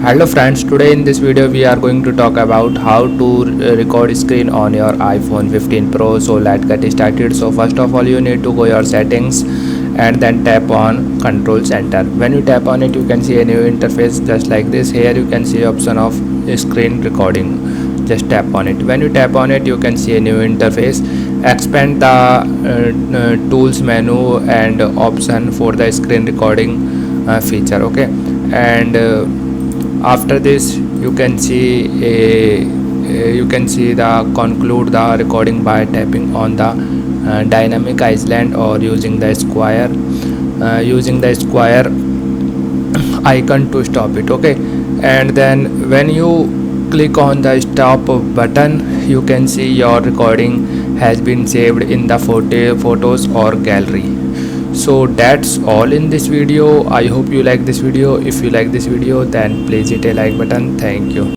Hello friends, today in this video we are going to talk about how to record screen on your iPhone 15 Pro. So let's get started. So first of all you need to go your settings and then tap on control center. When you tap on it you can see a new interface just like this. Here you can see option of screen recording. Just tap on it. When you tap on it you can see a new interface. Expand the tools menu and option for the screen recording feature. Okay, and after this you can see the conclude the recording by tapping on the dynamic island or using the square icon to stop it. Okay, and then when you click on the stop button you can see your recording has been saved in the photos or gallery. So that's all in this video. I hope you like this video. If you like this video then please hit a like button. Thank you.